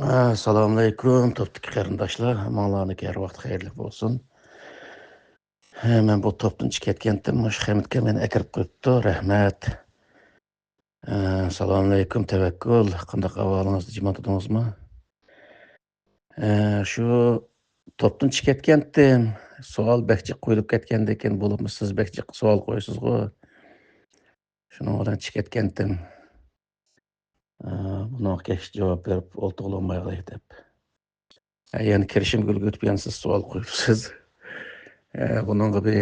Assalomu alaykum, topdagi qarindoshlar. Hammanglarga har vaqt xayrli bo'lsin. Men bu topdan chiqib ketgandim. Mush Hamidga meni akirib qo'yibdi. Rahmat. Assalomu alaykum, tavakkul. Qanday ahvolingiz, jimot edingizmi? Shu topdan chiqib ketgandim. Savol bakchi qo'yilib ketganda ekan, bo'libmi siz bakchi savol qo'yasiz-ku. Shuning bilan chiqib ketgandim. Bunaqa javob berib o'ltig'lanmaylik deb. Yani kirishim gül götüpyansiz savol qo'yibsiz. Bununla bir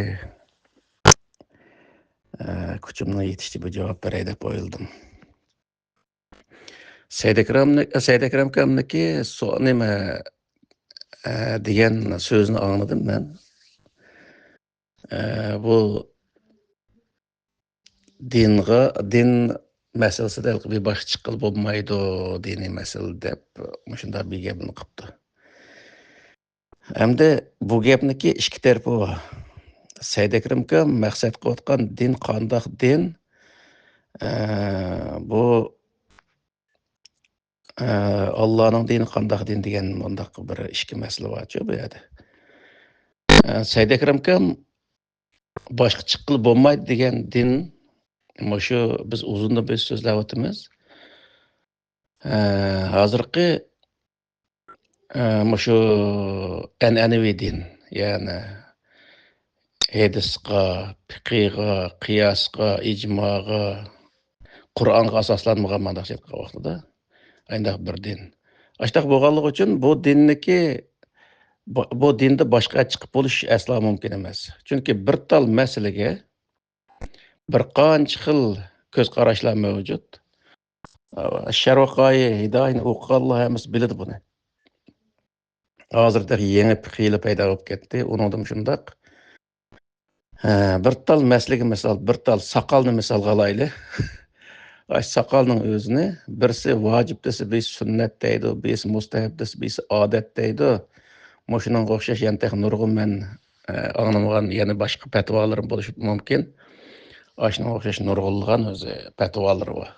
kuchimning yetishicha bir javob beray deb o'yladim. Said Akram akamniki nima degan so'zni angladim men. Bu din masalasida bir boshqa chiqqil bo'lmaydi, diniy masala deb shunday bir gapni qilibdi. Hamda bu gapniki ikki tarafi bor. Said Akram akam maqsad qilayotgan din qandoq din? Bu Allah'ın dini qandoq din degan bundaq bir ikki masala bor-ku bu yerda. Said Akram akam boshqa chiqqil bo'lmaydi degan din shu biz uzundan bir so'zlayotimiz. Hozirgi shu an'anaviy din, ya'ni hadisga, fiqhga, qiyosga, ijmoga, Qur'onga asoslanmagan mandaqchilik vaqtida ayndaq bir din. Ashtaq bo'lganligi uchun bu dinda boshqa chiqib bo'lish aslo mumkin emas. Chunki bir tal masalaga bir qancha xil ko'z qarashlar mavjud. Sharqoyi hidoyatni o'qiganlar hammasi biladi buni. Hozirda yangi fiqhlar paydo bo'lib ketdi. Uningdan shundaq bir tal masalaga misol, bir tal soqolni misolga olaylik. Soqolning o'zini birisi vojib desa, birisi sunnat deydi, birisi mustahab desa, birisi odat deydi. Shuningga o'xshash yana nurg'un men anglamagan yana boshqa fatvolar bo'lishi mumkin. Shuningga o'xshash nurg'unlagan o'zi fatvolar bor.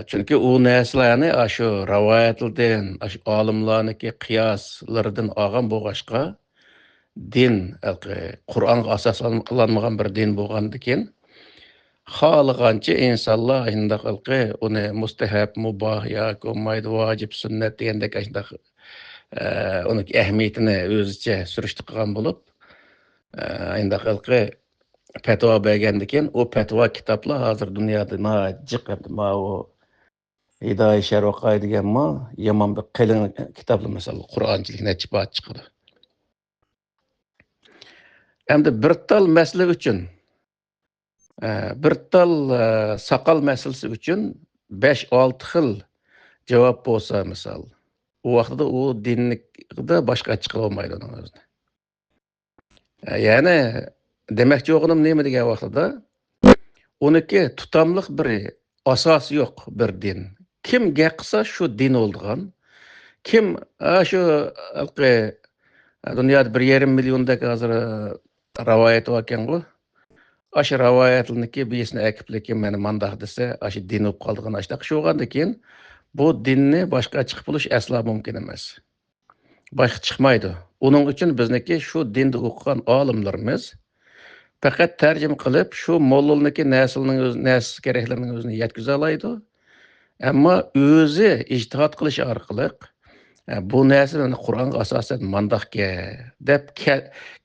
Chunki u narsalarni shu rivoyatlardan, shu olimlarniki qiyoslardan olgan bo'lg'achqa din, Qur'onga asoslanmagan bir din bo'lgandan keyin xohlagancha insonlar shundoq uni mustahab, muboh yoki bo'lmaydi, vojib, sunnat degandek shundoq uni ahamiyatini o'zicha surishti qilgan bo'lib, shundoq fatvo bergandan keyin u fatvo kitoblar hozir dunyoda jiq u Hidoyat Sharqoy degan yomon bir qalin kitoblar, masalan, Qur'onchilik necha bot chiqadi. Endi bir tal masala uchun bir tal soqol masalasi uchun 5-6 xil javob bo'lsa, misol, u vaqtda u dinnikda boshqa chiqib olmaydi uning o'zini. Ya'ni demakchi o'g'lim nima degan vaqtda uniki tutamliq bir asosi yo'q bir din. Kim gap qilsa shu din oldigan, kim shu dunyoda 1,5 milliondagi hozir rivoyat bor ekan-ku. Aşı rivayetlarniki birisini akiblik meni mandaq desa, aşı din olib qoldigan ashtaq shu bo'lgandan keyin bu dinni boshqa chiqib bo'lish aslo mumkin emas. Boshqa chiqmaydi. Uning uchun bizniki shu dinni o'qigan olimlarimiz faqat tarjima qilib, shu mollulniki nasl keraklarining o'zini yetkiza oladi. Ammo o'zi ijtihod qilish orqali bu narsani Qur'onga asosan mandaqga deb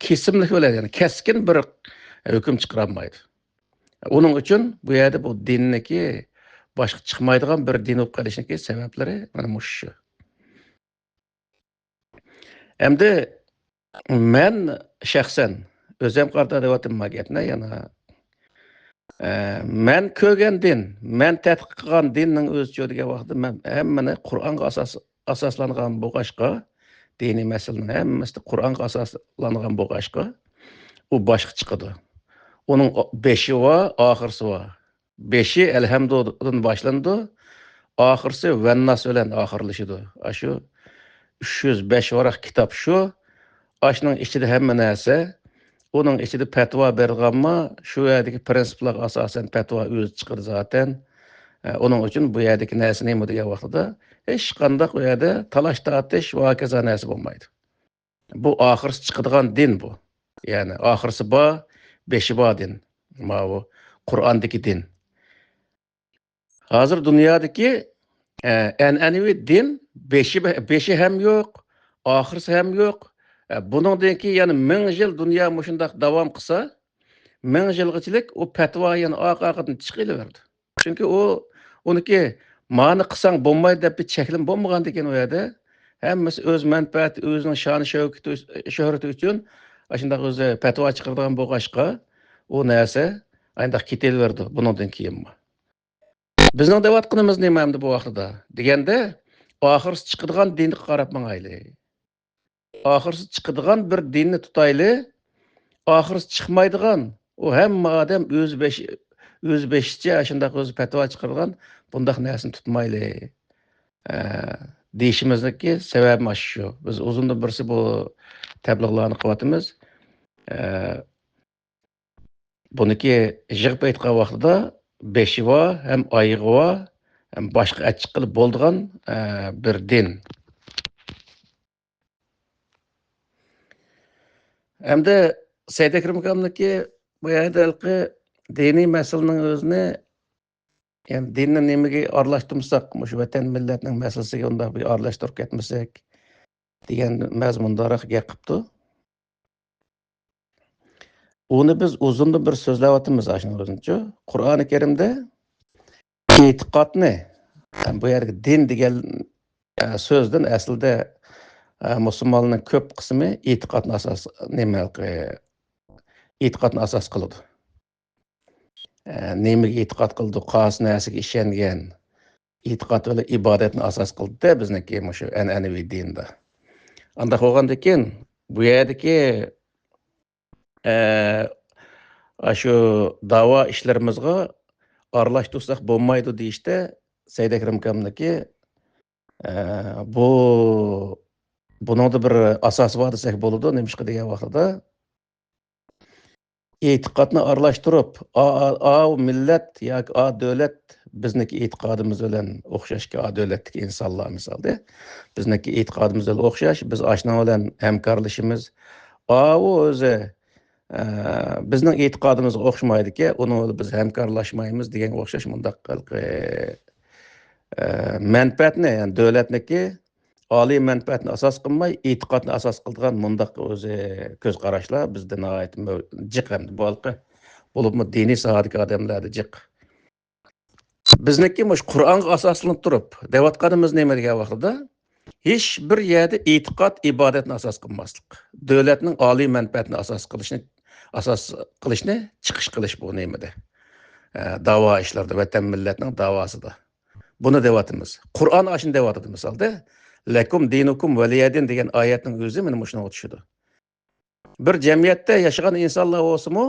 kesimlik bo'ladi, ya'ni keskin bir hukm chiqarolmaydi. Uning uchun bu yerda bu dinniki boshqa chiqmaydigan bir din bo'lib qolishniki sabablari mana shu. Endi men shaxsan o'zim qarta deyotim gapni, yana men ko'rgan din, men tadqiq qilgan dinning o'zicha degan vaqtda men hammani Qur'onga asoslangan bo'lg'ashqa, diniy masalaning hammasi Qur'onga asoslangan bo'lg'ashqa u boshqa chiqadi. Onun 5'i var, ahırsı var. 5'i elhamdülillah başlandı, ahırsı vennas ölen ahırlışıdı. Şu 305 varak kitap şu, aşının içinde hemen neyse, onun içinde petva bergamma, şu yerdeki prensipler asasen petva özü çıkır zaten. Onun uchun bu yerdagi narsa nima degan vaqtida hech qanday u yerda talash tortish va hokazo narsa bo'lmaydi. Bu oxirisi chiqadigan din bu. Ya'ni oxirisi bor, beshi bor din. Ma bu Qur'ondagi din. Hozir dunyodagi an'anaviy din beshi ham yo'q, oxirisi ham yo'q. Buningdan keyin yana 1000 yil dunyo mushundaq davom qilsa, 1000 yilgachilik u fatvo yana orqadan chiqilaverdi. Chunki uniki ma'ni qilsang bo'lmaydi deb bir cheklim bo'lmagan ekan u yerda. Hammasi o'z manfaati, o'zining sha'ni shuhrati uchun shunday o'zi fatvo chiqaradigan bo'lg'achqa, u narsa ayndaq ketaverdi bundan keyin. Bizning deyotganimiz nima endi bu vaqtida? Deganda, oxirisi chiqadigan dinga qarab mangayli. Oxirisi chiqadigan bir dinni tutayli. Oxirisi chiqmaydigan, u hamma odam o'z beshicha shunday o'zi fatvo chiqargan bundaq narsani tutmayli. Deyishimizdagi sabab mana shu. Biz uzundan birisi bu tabliğlarni qilyapmiz. Buniki yig'ib aytgan vaqtida beshi bor, ham oyig'i bor, ham boshqa achchiq qilib bo'ldigan bir din. Hamda Said Akram akamniki bu yerda diniy masalaning o'zini, ya'ni dinni nimaga aralashtirmasak, shu vatan millatning masalasiga undaq bir aralashtirib ketmasak degan mazmundaroq gap qilibdi. Uni biz uzundan bir so'zlayapmiz ashuni o'zincha. Qur'oni Karimda e'tiqodni, bu yerga din degan so'zdan aslida musulmonlarning ko'p qismi e'tiqodni asos qiladi. Nimaga e'tiqod qildi, qaysi narsaga ishongan, e'tiqod va ibodatni asos qildi bizniki shu an'anaviy dinda. Unda bo'lgandan keyin bu yerdagi shu da'vo ishlarimizga aralashtirsak bo'lmaydi deyishda Said Akram akamniki buningda bir asos bor desak bo'ladi. Nimishqa degan vaqtida e'tiqodni aralashtirib, millat yoki davlat bizniki e'tiqodimiz bilan o'xshashga, davlatdagi insonlar misolda bizniki e'tiqodimiz bilan o'xshash, biz ashna bilan hamkorlashimiz, o'zi bizning e'tiqodimizga o'xshamaydi-ki, uni biz hamkorlashmaymiz degan o'xshash mundaq manfaatni, ya'ni davlatniki oliy manfaatni asos qilmay, e'tiqodni asos qiladigan mundaq o'zi ko'z qarashlar bizda nihoyat jiq hamda bo'libmi diniy sohadagi odamlarda jiq. Bizniki mush Qur'onga asoslanib turib, deyotganimiz nima degan vaqtida hech bir yerda e'tiqod ibodatni asos qilmaslik. Davlatning oliy manfaatni asos qilishni chiqish qilish bu nimada? Da'vo ishlarida, vatan millatning da'vosida. Buni deyotimiz. Qur'on ashuni deyotdi misolda. Lakum dinukum valiyadin degan oyatning o'zi meni shuna o'tishdi. Bir jamiyatda yashagan insonlar bo'lsa-mu,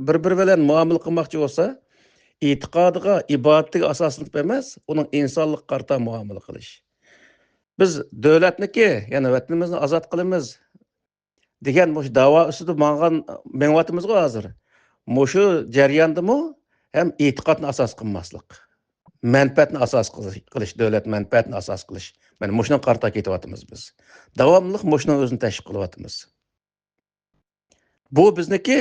bir-biri bilan muomala qilmoqchi bo'lsa, e'tiqodiga, ibodatiga asoslanib emas, uning insonlik qarta muomala qilish. Biz davlatniki, ya'ni vatanimizni ozod qilamiz degan mush da'vo ustida mengatimizga hozir. Mushu jarayondami ham e'tiqodni asos qilmaslik. Manfaatni asos qilish, davlat manfaatini asos qilish. Mana mushuni qarta ketyapmiz biz. Davomli mushuni o'zini tashkil qilyapmiz. Bu bizniki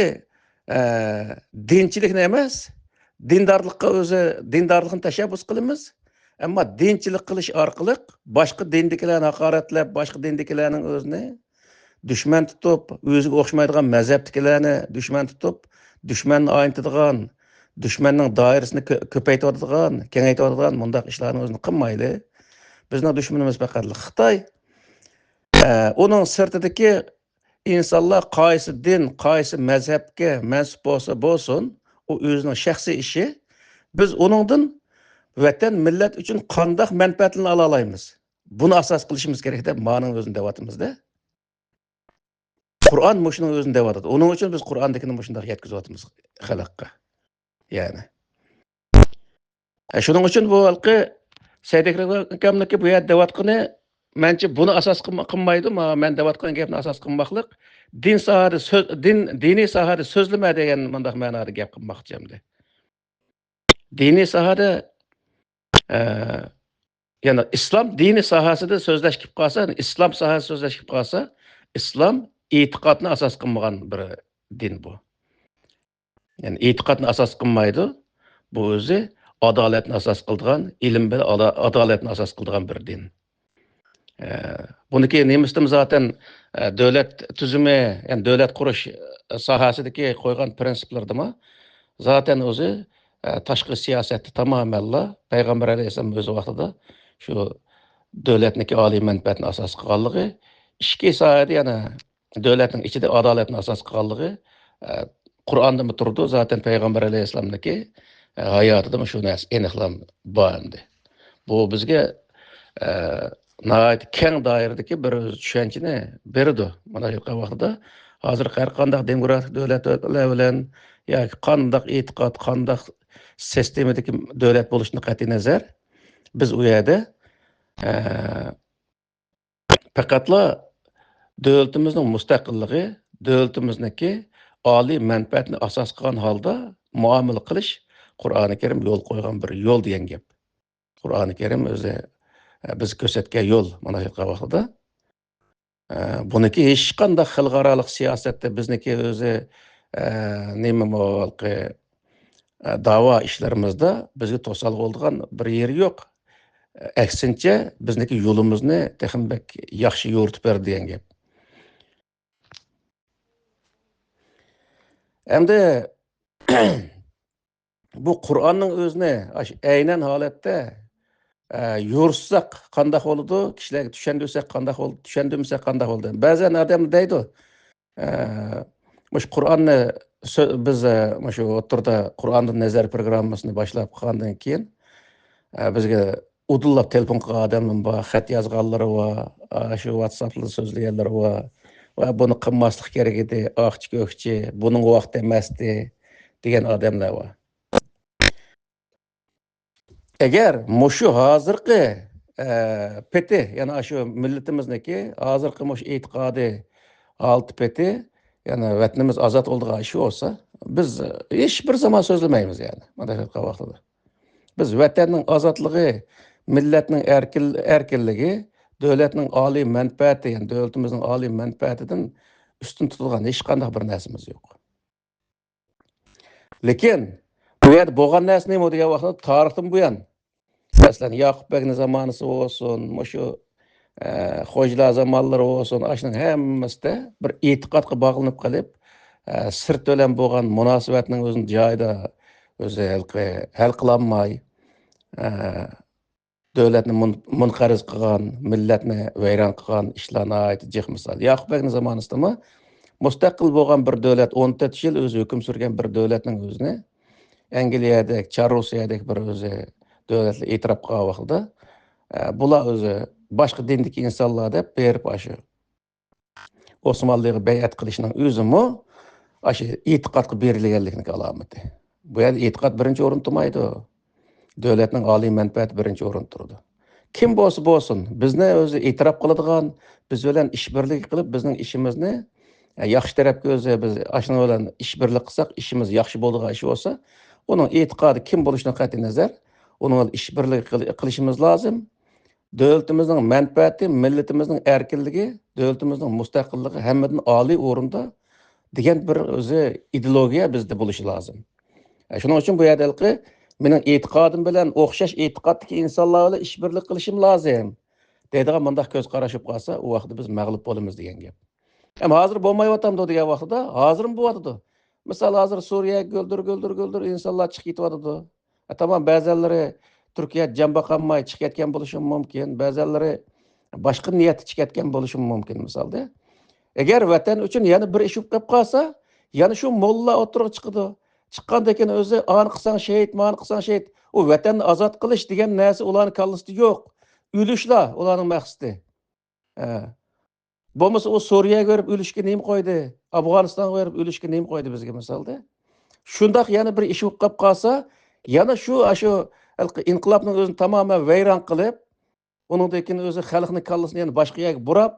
dinchilikni emas, dindarlikni tashabbus qilamiz. Ammo dinchilik qilish orqali boshqa dindagilarni haqoratlab, boshqa dindagilarning o'zini dushman tutib, o'ziga o'xshamaydigan mazhabdagilarni dushman tutib, dushmanni ayntadigan, dushmanning doirasini ko'paytiradigan, kengaytiradigan mundaq ishlarni o'zini qilmaydi. Bizning dushmanimiz faqat Xitoy. Uning sirtidagi insonlar qaysi din, qaysi mazhabga mansub bo'lsin, u o'zining shaxsiy ishi. Biz uningdan vatan millat uchun qanday manfaatlarni ola olamiz? Buni asos qilishimiz kerak deb ma'noning o'zini deyapmiz-da. Qur'on mushuning o'zini deyapti. Uning uchun biz Qur'ondagini mushundaq yetkazyapmiz xalqqa. Ya'ni. Shuning uchun bu xalqi Said Akram akamniki bu yerda deyotgani, mencha buni asos qilmaydi, men deyotgan gapni asos qilmoqlik, diniy sohada so'zlama degan mundaq ma'noda gap qilmoqchi hamda. Dini sahada yani islom dini sohasida so'zlashib qolsa, islom sohasida so'zlashib qolsa, islom e'tiqodni asos qilmagan bir din bu. Yani e'tiqodni asos qilmaydi. Bu o'zi adolatni asos qilgan, ilm bilan adolatni asos qilgan bir din. Buniki nemisdim zaten davlat tuzumi, yani davlat qurish sohasidagi qo'ygan prinsiplardimi zaten o'zi tashqi siyosatni tamomanla payg'ambar alayhissalom o'z vaqtida shu davlatniki oliy manfaatni asos qilganligi, ichki sohada yana davlatning ichida adolatni asos qilganligi Qur'onda turdi. Zaten payg'ambar alayhissalomniki hayotida shu narsa aniqlam bor endi. Bu bizga nihoyat keng doiradagi bir tushunchani berdi. Mana shu vaqtda hozir har qanday demokratik davlatlar bilan yoki qanday e'tiqod, qanday sistemadagi davlat bo'lishini qat'iy nazar biz u yerda faqatla davlatimizning mustaqilligi, davlatimizniki oliy manfaatni asos qilgan holda muomala qilish Qur'oni Karim yo'l qo'ygan bir yo'l degan gap. Qur'oni Karim o'zi biz ko'rsatgan yo'l mana shu vaqtda. Buniki hech qanday xalqaro siyosatda bizniki o'zi nima bo'lqi da'vo ishlarimizda bizga to'sal bo'lgan bir yeri yo'q. Aksincha bizniki yo'limizni texnik yaxshi yo'ritib berdi degan gap. Endi bu Qur'onning o'zini aynan holatda yo'rsak qanday bo'ladi, kishilarga tushundirsak qanday bo'ladi, tushundirmasak qanday bo'ladi. Ba'zan odam deydi, mush Qur'onni biz shu o'tirda Qur'onning nazar programmasini boshlab qilgandan keyin bizga udullab telefon qilgan odamlar bor, xat yozganlari bor, shu WhatsApp'da so'zlaganlar bor. Va buni qilmaslik kerak edi, oqchi ko'kchi, buning vaqti emasdi degan odamlar bor. Agar mushu hozirgi peti, ya'ni shu millatimizniki hozirgi mush e'tiqodi olti peti, ya'ni vatanimiz ozod bo'lgan shu bo'lsa, biz hech bir zaman so'zlamaymiz yani. Mana shu vaqtda. Biz vatanning ozodligi, millatning erkinligi, davlatning oliy manfaati, ya'ni davlatimizning oliy manfaatidan ustun tutilgan hech qanday bir narsamiz yo'q. Lekin bu yerda bo'lgan narsa nima degan vaqtda tarixdan buyon masalan Yaqub Bekning zamonasi bo'lsin, shu Xo'jalar zamonlari bo'lsin, shuning hammasida bir e'tiqodga bog'lanib qolib, sirt bilan bo'lgan munosabatning o'zini joyida o'zi hal qilolmay, davlatni munqariz qilgan, millatni vayron qilgan ishlarni aytib jiq misol. Yaqub Bekning zamonasidami mustaqil bo'lgan bir davlat 14 yil o'zi hukm surgan bir davlatning o'zini Angliyadek, Chorusiyadek bir o'zi davlatlar e'tirof qilgan vaqtda bular o'zi boshqa dindagi insonlar deb berib shu Osmonliga bay'at qilishning o'zimi shu e'tiqodga berilganligining alomati. Bu yerda e'tiqod birinchi o'rin turmaydi. Davlatning oliy manfaati birinchi o'rin turadi. Kim bo'lsa bo'lsin, bizni o'zi e'tirof qiladigan, biz bilan ishbirlik qilib, bizning ishimizni yaxshi tarafga o'zi biz ashuna bilan ishbirlik qilsak, ishimiz yaxshi bo'ladigan ish bo'lsa, uning e'tiqodi kim bo'lishidan qat'iy nazar, uning ishbirlik qilishimiz lozim. Davlatimizning manfaati, millatimizning erkinligi, davlatimizning mustaqilligi hammadan oliy o'rinda degan bir o'zi ideologiya bizda bo'lishi lozim. Shuning uchun bu yerda mening e'tiqodim bilan o'xshash e'tiqoddagi insonlar bilan ishbirlik qilishim lozim deydigan bunday ko'z qarashib qolsa, u vaqtda biz mag'lub bo'lamiz degan gap. Ham hozir bo'lmayotgandi degan vaqtda, hozir bo'lyapti. Misol hozir Suriya guldir insonlar chiqib ketyapti. Tamam, ba'zanlari Turkiya jamba qolmay chiqib ketgan bo'lishi mumkin, ba'zanlari boshqa niyatda chiqib ketgan bo'lishi mumkin misolda. Agar vatan uchun yana bir ish bo'lib qolsa, yana shu molla o'tirib chiqadi. Chiqqandan keyin o'zi ani qilsang shahid, mani qilsang shahid, u vatanni ozod qilish degan narsa ularning kallasida yo'q. O'lishlar ularning maqsadi. Bo'lmasa u Suriyaga berib o'lishga nima qo'ydi? Afg'onistonga berib o'lishga nima qo'ydi bizga misolda? Shundoq yana bir ish bo'lib qolsa, yana shu inqilobning o'zini tamoman vayron qilib, uningdan keyin o'zi xalqning kallasini yana boshqa yerga burab,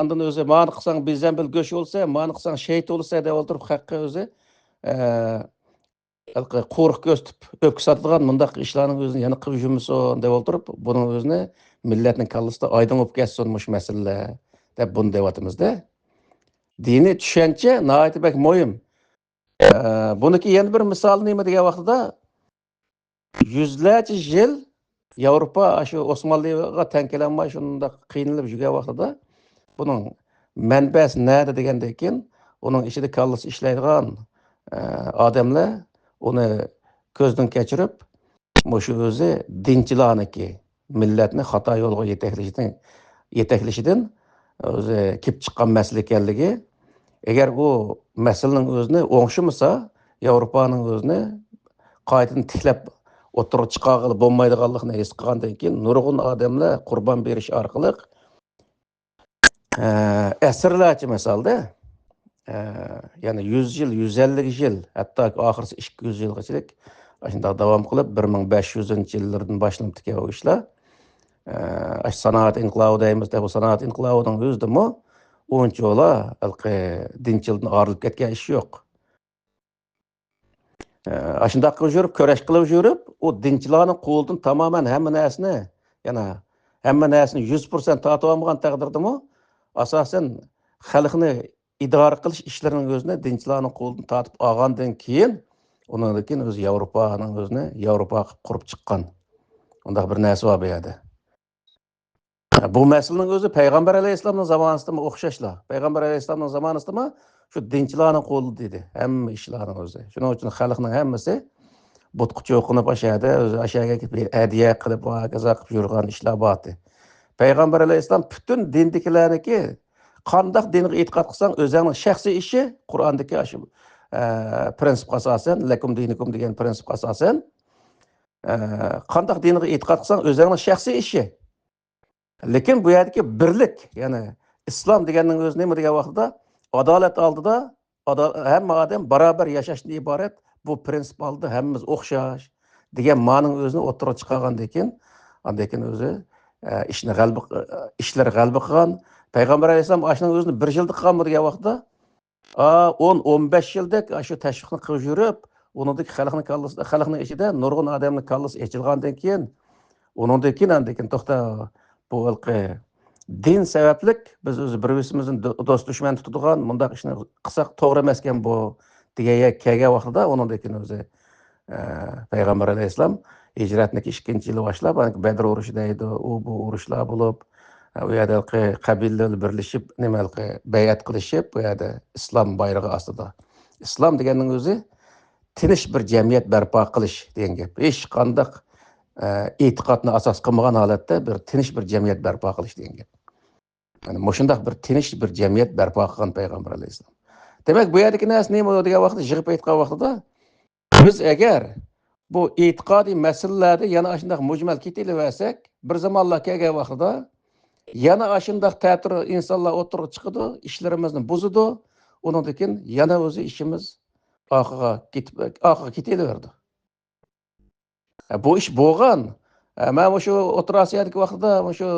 andan o'zi mani qilsang bizdan bil go'sh bo'lsa, mani qilsang shahid bo'lsa deb o'tirib haqqa o'zi Qo'riq ko'z tutib o'pka sotadigan mundaq ishlarning o'zini yana qilib yurmasin deb o'tirib, buning o'zini millatning kallasida oydin bo'lib ketsin mush masalalar deb buni deyapmizda. Diniy tushuncha nihoyatda bak muhim. Buniki yana bir misol nima degan vaqtida yuzlarcha yil Yevropa shu Osmonliga teng kelolmay shunda qiynalib yurgan vaqtida buning manbasi nada degandan keyin uning ichida kallasi ishlaydigan odamlar uni ko'zdan kechirib, mushu o'zi dinchilarniki millatni xato yo'lga yetaklashidan o'zi kelib chiqqan masala ekanligi, agar u masalaning o'zini o'ngshimasa, Yevropaning o'zini qaytadan tiklab o'tirib chiqarg'ili bo'lmaydiganligini his qilgandan keyin nurg'un odamlar qurbon berish orqali asrlarcha misolda ya'ni 100 yil, 150 yil, hatto oxirisi 200 yilgacha shunday davom qilib 1500-yillardan boshlanib ketgan o ishlar. Sanoat inqilobi deymiz, bu sanoat inqilobining o'zidami unchola dinchildan ayrilib ketgan ish yo'q. Shunday qilib yurib, kurash qilib yurib, u dinchilarning qo'lidan tamoman hamma narsani, yana hamma narsani 100% tortib olmagan taqdirdami, asosan xalqni idora qilish ishlarining o'zini dinchilarning qo'lidan tortib olgandan keyin undan keyin o'zi Yevropaning o'zini Yevropa qurib chiqqan. Unda bir narsa bor bu yerda. Bu masalaning o'zi payg'ambar alayhissalomning zamonasida o'xshashlar. Payg'ambar alayhissalomning zamonasida shu dinchilarning qo'li dedi, hamma ishlarning o'zi. Shuning uchun xalqning hammasi butqa cho'qinib ashada o'zi ashaga hadiya qilib va kaza qilib yurgan ishlar bordi. Payg'ambar alayhissalom butun dindikilarniki qandoq dinga e'tiqod qilsang o'zingning shaxsiy ishi Qur'ondagi shu prinsipga asosan, lakum dinikum degan prinsipga asosan qandoq dinga e'tiqod qilsang o'zingning shaxsiy ishi. Lekin bu yerdagi birlik, ya'ni islom deganning o'zi nima degan vaqtda adolat oldida hamma odam barobar yashashdan iborat, bu prinsip oldida hammamiz o'xshash degan ma'noning o'zini o'tirib chiqargandan keyin, undan keyin o'zi ishlar g'alaba qilgan. Payg'ambar alayhisalom ashning o'zini 1 yilda qilgan degan vaqtda 10-15 yildek shu tashviqni qilib yurib, uningdagi xalqning ichida nurg'un odamning kallasi ochilgandan keyin, uningdan keyin to'xta bu din sabablik biz o'zi bir-birimizni do'st dushman tutadigan mundaq ishni qilsak to'g'ri emas ekan bu degan kelgan vaqtida uningdan keyin o'zi payg'ambar alayhisalom hijratning 2-yili boshlab Badr urushi deydi, u bu urushlar bo'lib, u yerda qabilalar birlashib, bay'at qilishib, bu yerda islom bayrog'i ostida. Islom deganning o'zi tinch bir jamiyat barpo qilish degan gap. Hech qanday e'tiqodni asos qilmagan holatda bir tinch bir jamiyat barpo qilish degan gap. Yani mushundaq bir tinch bir jamiyat barpo qilgan payg'ambar alayhisalom. Demak, bu yerdagi narsa nima degan vaqtda yig'ib aytgan vaqtida biz agar bu e'tiqodiy masalalarda yana shunday mujmal ketilaversak, bir zamonlar kelgan vaqtida yana shunday ta'tir insonlar o'tirib chiqadi, ishlarimizni buzadi, undan keyin yana o'zi ishimiz oxiga ketilaverdi. Bu ish bo'lgan. Mana shu O'rta Osiyodagi vaqtida shu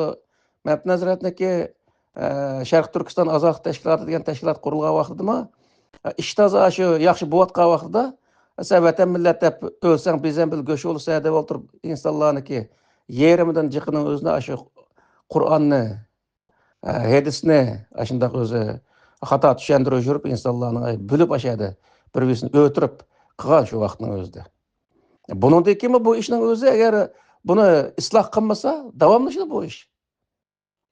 Mab Nazoratniki Sharq Turkiston Ozod tashkiloti degan tashkilot qurilgan vaqtida ish toza shu yaxshi bo'layotgan vaqtida sen vatan millat deb o'lsang bizdan bil go'sh bo'lsa deb o'tirib insonlarniki yerimidan jiqining o'zini shu Qur'onni, hadisni shunday o'zi xato tushuntirib yurib insonlarni bilib ashadi bir-birini o'tirib qilgan shu vaqtning o'zida. Buningdan keyin bu ishning o'zi agar buni isloh qilmasa davomlashadi bu ish.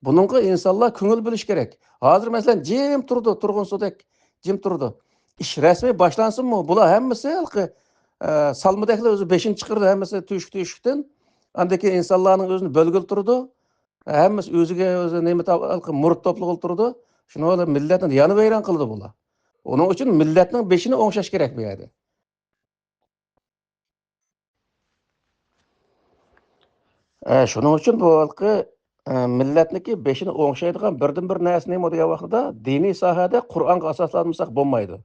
Buningga insonlar ko'ngil bilish kerak. Hozir masalan jim turdi, turg'un sudek jim turdi. Ish rasmiy boshlansinmi? Bular hammasi salmidaklar o'zi 5-chiqirdi, hammasi tuyushdan. Andan keyin insonlarning o'zini bo'lgil turdi. Hammasi o'ziga o'zi nima murid to'pliq turdi. Shuni millatni yana vayron qildi bular. Uning uchun millatning beshini o'ngshash kerak bu yerda. Shuning uchun bu millatniki beshini o'ngshaydigan birdan-bir narsa nima degan vaqtida diniy sohada Qur'onga asoslanmasak bo'lmaydi.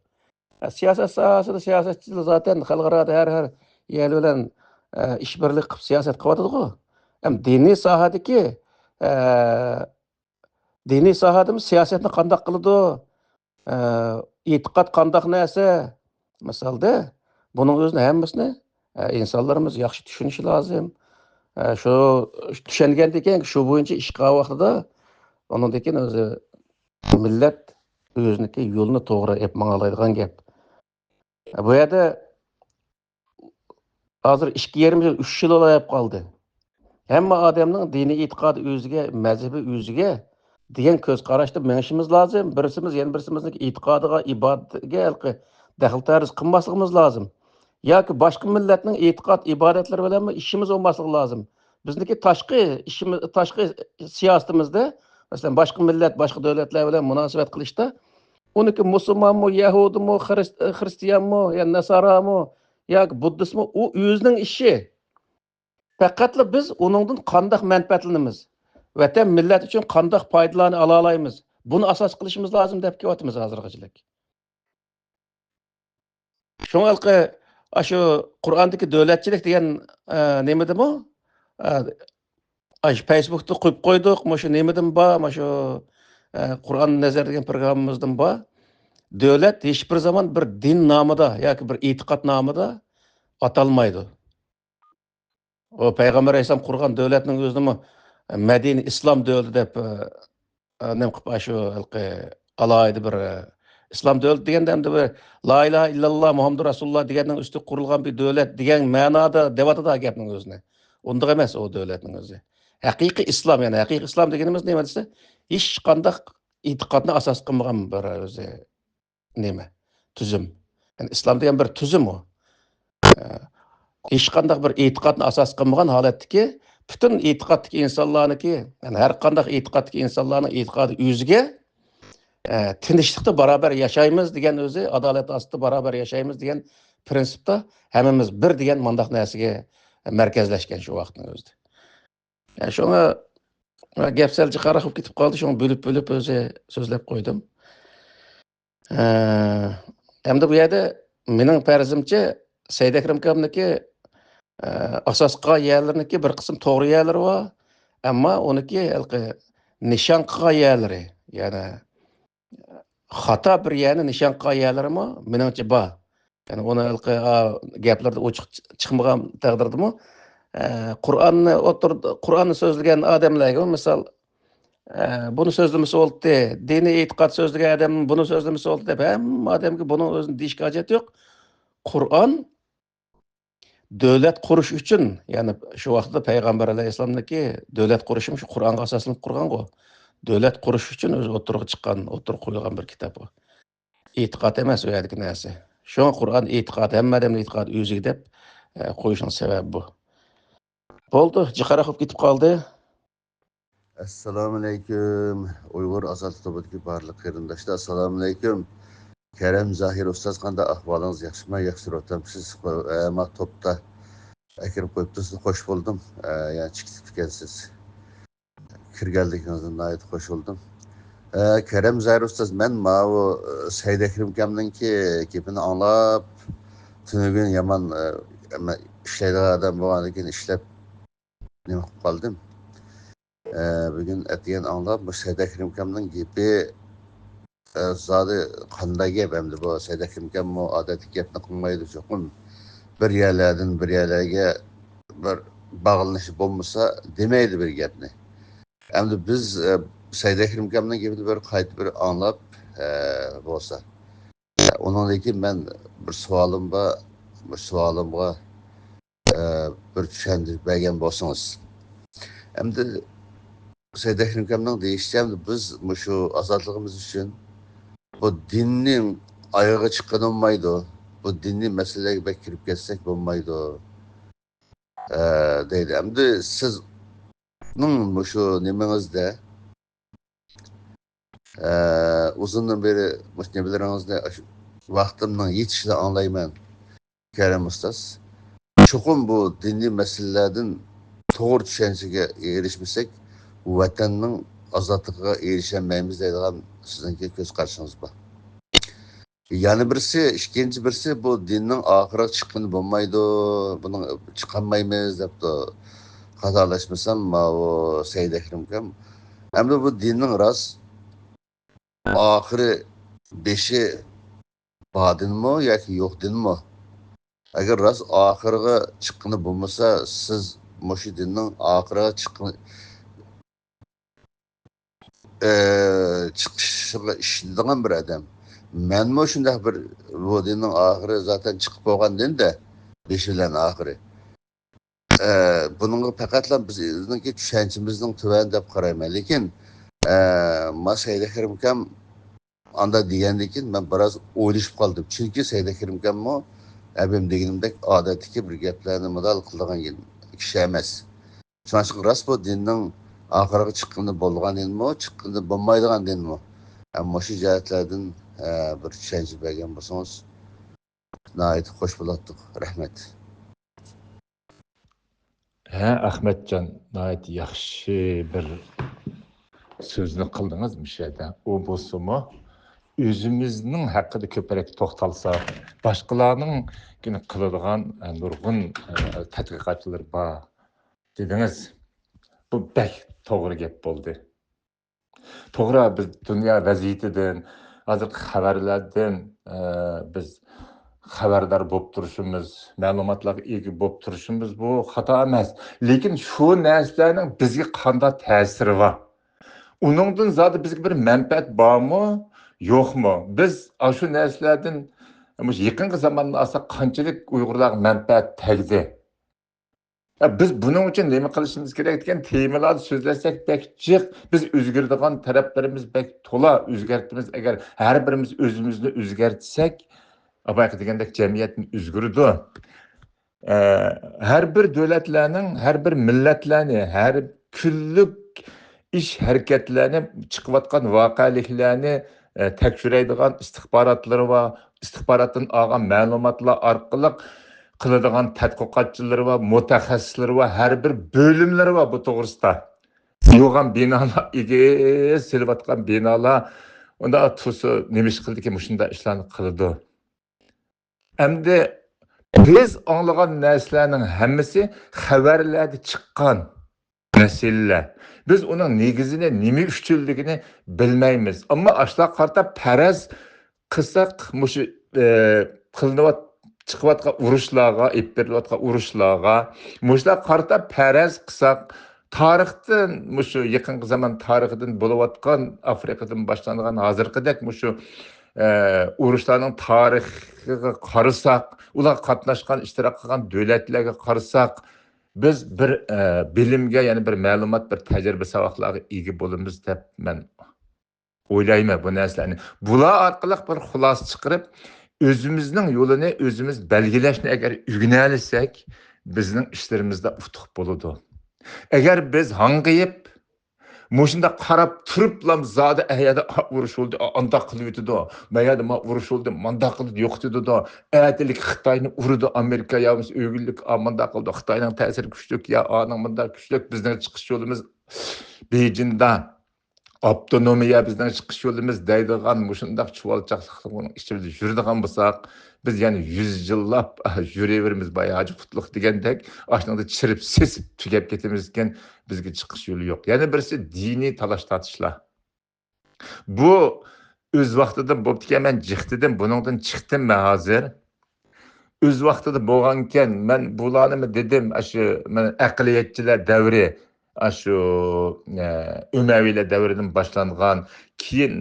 Siyosat sohasida siyosatchilar zaten xalqaro har yer bilan ishbirlik qilib siyosat qilyotadi-ku. Ham diniy sohada siyosatni qandoq qiladi? E'tiqod qandoq narsa? Masalda Bunun özünü hammasini insonlarimiz yaxshi tushunishi lozim. Shu tushungandan keyin shu bo'yicha ish qilgan vaqtida undan keyin o'zi millat o'ziniki yo'lni to'g'ri ep mang'alaydigan gap. Bu yerda hozir 2,5 yil, 3 yil olib qoldi. Hamma odamning diniy e'tiqodi o'ziga, mazhabi o'ziga degan ko'z qarashda menishimiz lozim. Birisimiz yana birsimizning e'tiqodiga, ibodatiga daxl tarz qilmasligimiz lozim. Yoki boshqa millatning e'tiqod, ibodatlari bilan ishimiz bo'lmasligi lozim. Bizniki tashqi siyosatimizda, masalan, boshqa millat, boshqa davlatlar bilan munosabat qilishda uniki musulmonmi, yahudimi, xristianmi, yo nasorami, yoki buddistmi, u o'zining ishi. Faqatla biz uningdan qanday manfaatlanamiz? Vatan millat uchun qanday foydalarni ola olamiz? Buni asos qilishimiz lozim deb kelyapmiz hozirgacha. Şoňalky aşo Qur'andaki döwletçilik diýen nemedimi? Aş Facebook'ta qo'yib qo'ydik, maşo nemedim ba, maşo Qur'an nazar degan programmamızdan ba. Döwlet hiç bir zaman bir din namida yoki bir e'tiqod namida atalmaydı. O Peygamber Aleyhisselam qurgan döwletning özünü Medine İslam döwleti dep nem qilib aşo alaydı bir İslam döwleti degende hem de bir la ilahe illallah Muhammed Rasulullah deganning üstü qurilgan bir döwlet degan ma'noda devatida gapning özüne. Unda emas o döwletning özü. Haqiqiy islom, yani haqiqiy islom deganimiz nima desa, hech qanday e'tiqodni asos qilmagan bir o'zi nima? Tuzum. Yani islom degan bir tuzum o. Hech qanday bir e'tiqodni asos qilmagan holatdagi bütün e'tiqoddagi insonlarniki, yani har qanday e'tiqoddagi insonlarning e'tiqodi o'ziga tinchlikda barabar yaşaymiz degan o'zi, adolat ostida barabar yaşaymiz degan prinsipda hammamiz bir degan mandaq narsaga markazlashgan shu vaqtning o'zida. Yani şuna gap sal jiqara qilib ketib qoldi, şunu bölüp o'zi so'zlab qo'ydim. Hamda bu yerda mening farzimcha Said Akram akamniki asos qilgan yerlarniki bir qism to'g'ri yerlari bor, ammo uniki nishon qilgan yerlari, ya'ni xato bir yerni nishon qilgan yerlarimi menimcha bor. Yani onu gaplarda ochiq chiqmagan taqdirdami Qur'onni so'zlagan odamlarga misol bunu so'zlamasa bo'ldi, diniy e'tiqod so'zlagan odam buni so'zlamasa bo'ldi deb hamma odamga buni o'zini deyishga hojat yo'q. Qur'on davlat qurish uchun, ya'ni shu vaqtda payg'ambar alayhissalomniki davlat qurishim shu Qur'onga asoslanib qurgan-ku. Davlat qurish uchun o'zi o'tirib chiqqan, o'tirib qo'yilgan bir kitob bu. E'tiqod emas u yerdagi narsa. Shu Qur'on e'tiqod, hamma odamning e'tiqodi o'ziga deb qo'yishning sababi bu. Bo'ldi, jiqara qilib ketib qoldi. Assalomu alaykum. Uyg'ur azod tobidagi barliq qarindoshlar, assalomu alaykum. Kerem Zahir ustoz, qanday ahvolingiz? Yaxshimi? Yaxshi o'tamsiz? Ma topda akirib qo'yibsiz, xush bo'ldim. Yani chiqib ekansiz. Kirganligingizdan nihoyat xush bo'ldim. Kerem Zahir ustoz, men ma'u Said Akram akamninki gapini anglab, tunugun yomon ishlaydigan odam bo'lgandan keyin ishlab nima qilib qoldim. Bugün etiyen anlab bu Said Akram akamning gapi zodi qanday gap endi bu Said Akram akam mu odatiy gapni qilmaydi cho'qim. Bir yerlardan bir yerlarga bir bog'lanishi bo'lmasa demaydi bir gapni. Endi biz Said Akram akamning gapini bir qaytib bir anlab bo'lsa. Ondan keyin men bir savolimga bir tushuntirib bergan bo'lsangiz. Endi Said Akram akamning deyishicha biz şu azadlığımız için bu dinin ayağa çıkan olmaydı. Bu dini meseleye bekirip geçsek olmaydı. Deydi. Endi sizning şu nimenizde uzundan beri nebelerinizde vaktimden yetişini anlayman Kerem Ustaz. Çoğun bu dini meselelerden doğru düşünceye erişmesek vatanning azodligiga erishmaymiz deydigan sizningki ko'z qarashingiz bor. Yana birisi, ikkinchi birisi bu dinning oxiriga chiqqani bo'lmaydi, buni chiqolmaymiz debdi. Xatolashmasam, bu Said Akram akam. Endi bu dinning rost oxiri beshi bodinmi yoki yo'q dinmi? Agar rost oxiriga chiqqani bo'lmasa, siz mushu dinning oxiriga chiqishiga ishlaydigan bir odam. Menmi shunday bir bu dinning oxiri zaten chiqib bo'lgandanda, beshi bilan oxiri. Buningga faqatla bizningki tushunchimizning tuvan deb qarayman. Lekin Said Akram kam anda degandan keyin men biroz o'ylashib qoldim. Chunki Said Akram kammi abim deganimdek odatdagi bir gaplarni modal qiladigan kishi emas. Shuning uchun rost bu dinning oxiriga chiqqanda bo'lganmi, chiqqanda bo'lmaydiganmi? Ammo shu jihatlardan bir tushuncha bergan bo'lsangiz, nihoyat xush bo'lardik. Rahmat. Ahmetcan, nihoyat yaxshi bir so'zni qildingiz bu yerda. U bo'lsa-mu, o'zimizning haqida ko'proq to'xtalsak, boshqalarning qiladigan nurg'un tadqiqotlar bor dedingiz. Bu bek to'g'ri gap bo'ldi. To'g'ri, biz dunyo vaziyatidan, hozir xabarlardan biz xabardor bo'lib turishimiz, ma'lumotlarga ega bo'lib turishimiz bu xato emas. Lekin shu narsalarning bizga qanday ta'siri bor? Uningdan zodi bizga bir manfaat bormi, yo'qmi? Biz shu narsalardan yaqinqi zamonda olsak qanchalik Uyg'urlar manfaat tegdi? Biz buning uchun nima qilishimiz kerak degan temalarni so'zlasak bek jiq, biz o'zgaradigan taraflarimiz bek to'la o'zgartimiz. Agar har birimiz o'zimizni o'zgartsak, abayqa degandek jamiyatni o'zgaradi. Har bir davlatlarning, har bir millatlarni, har kunlik ish harakatlarni chiqayotgan voqeliklarni tekshiradigan istixbarotlari va istixbarotdan olgan ma'lumotlar orqali qiladigan tadqiqotchilar va mutaxassislar va har bir bo'limlari va bu to'g'risida yo'g'an binolar, egiz silayotgan binolar unda tusi nima ish qildiki, shunday ishlarni qiladi. Endi biz anglagan narsalarning hammasi xabarlarda chiqqan masalalar. Biz uning negizini, nima uchunligini bilmaymiz. Ammo ashla qarta faraz qilsak, mushu qilinayotgan chiqayotgan urushlarga, epirilayotgan urushlarga, mushlar qarta faraz qilsak, tarixdan mushu yaqinqi zamon tarixidan bo'layotgan Afrikadan boshlangan hozirgidek mushu urushlarning tarixiga qarasak, ular qatnashgan, ishtirok qilgan davlatlarga qarasak, biz bir bilimga, ya'ni bir ma'lumot, bir tajriba savoqlarga ega bo'lamiz deb men o'ylayman bu narsalarni. Bular orqali bir xulosa chiqarib, o'zimizning yo'lini o'zimiz belgilashni agar o'rganalsak, bizning ishlarimizda utuq bo'ladi. Agar biz hang'iyib Moşunda qarab turiblam zada ayada urush oldu, anda qilib o'tdi. Mayada ma urush oldu, manda qilib yo'qtidi da. Ayatilik Xitoyni urdi, Amerika yo'miz o'g'illik amanda qildi. Xitoyning ta'siri kuchli, ya aning manda kuchli, bizning chiqish yo'limiz Beijingda avtonomiya bizning chiqish yo'limiz deydigan mushundaq chuvalchaqlikning ichida yuradigan bo'lsak, biz yani 100 yillab yuraveramiz bayağı qutluk degandek, aşağıda çirip sesip tugab ketimizken bizga chiqish yo'li yo'q. Yani birisi diniy talash tatishlar. Bu o'z vaqtida bo'pti, men jiqtidim, buningdan chiqdim men hozir. O'z vaqtida bo'lganken men bularni dedim, shu men aqliyatchilar davri, shu Umaviylar davridan boshlangan, keyin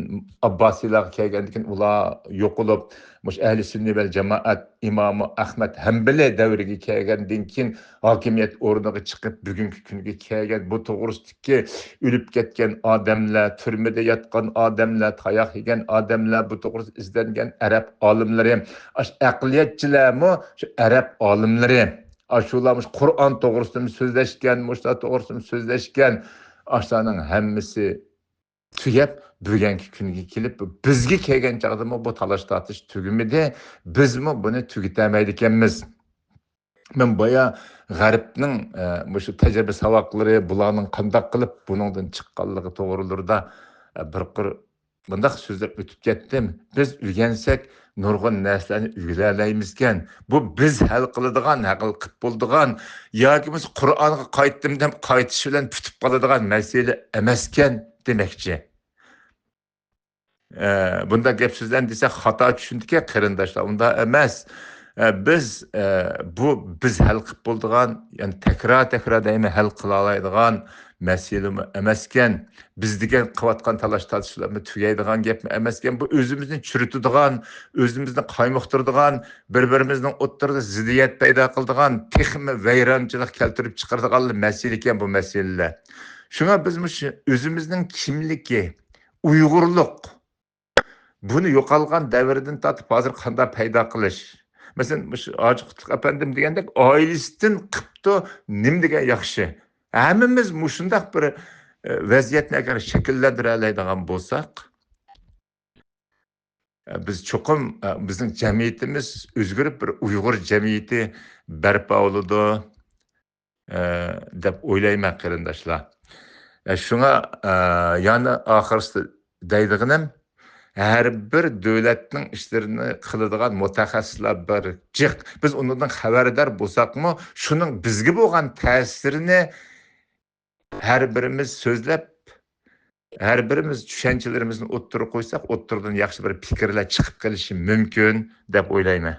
Abbasiylarga kelgandan keyin ular yo'qolib, mush ahli sunniy vel jamoat imomi Ahmad Hanbali davriga kelgandan keyin hokimiyat o'rniga chiqib bugungi kunga kelgan, bu to'g'risidagi o'lib ketgan odamlar, turmada yotgan odamlar, tayoq yegan odamlar, bu to'g'risida izlangan arab olimlari, aqliyatchilarmi shu arab olimlari, shular Qur'on to'g'risida so'zlashgan, mushlar to'g'risida so'zlashgan, ashlarning hammasi tugab bugungi kunga kelib bizga kelgan chaqda bu talash tortish tugimida bizmi buni tugatolmaydi ekanmiz. Men boya g'arbning shu tajriba savoqlari bularning qanday qilib buningdan chiqqanligi to'g'rilarida bir bundaq so'zlab o'tib ketdim. Biz o'rgansak nurg'un narsalarni o'rganalaymiz-kan. Bu biz hal qiladigan, hal qilib bo'ladigan yoki biz Qur'onga qaytdim deb qaytish bilan tutib qoladigan masala emaskan demakchi. Bunda gap so'zlarni desak xato tushundiki qarindoshlar, unda emas. biz biz hal qilib bo'ldigan, ya'ni takror deymi hal qila oladigan masala emaskan. Biz degan qilayotgan talash tortishlarni tugaydigan gap emaskan. Bu o'zimizni churitadigan, o'zimizni qaymoqtiradigan, bir-birimizning o'ttirida ziddiyat paydo qiladigan, texmi vayronchilik keltirib chiqaradigan masala ekan bu masalalar. Shunga biz o'zimizning kimligi, Uyg'urlik buni yo'qolgan davrdan tortib hozir qanday paydo qilish. Masalan, Hoji Qutlug' apandim degandek oilasidan qilibdi, nim degan yaxshi. Hammamiz shunday bir vaziyatni agar shakllantira oladigan bo'lsak, biz cho'qim bizning jamiyatimiz o'zgarib bir Uyg'ur jamiyati barpo bo'ladi deb o'ylayman qarindoshlar. Shunga yana oxirida deydiganim, her bir davlatning ishlarini qiladigan mutaxassislar bir jiq. Biz undan xabardor bo'lsakmi, shuning bizga bo'lgan ta'sirini her birimiz so'zlab, her birimiz tushunchalarimizni o'ttirib qo'ysak, o'ttirdan yaxshi bir fikrlar chiqib qolishi mumkin deb o'ylayman.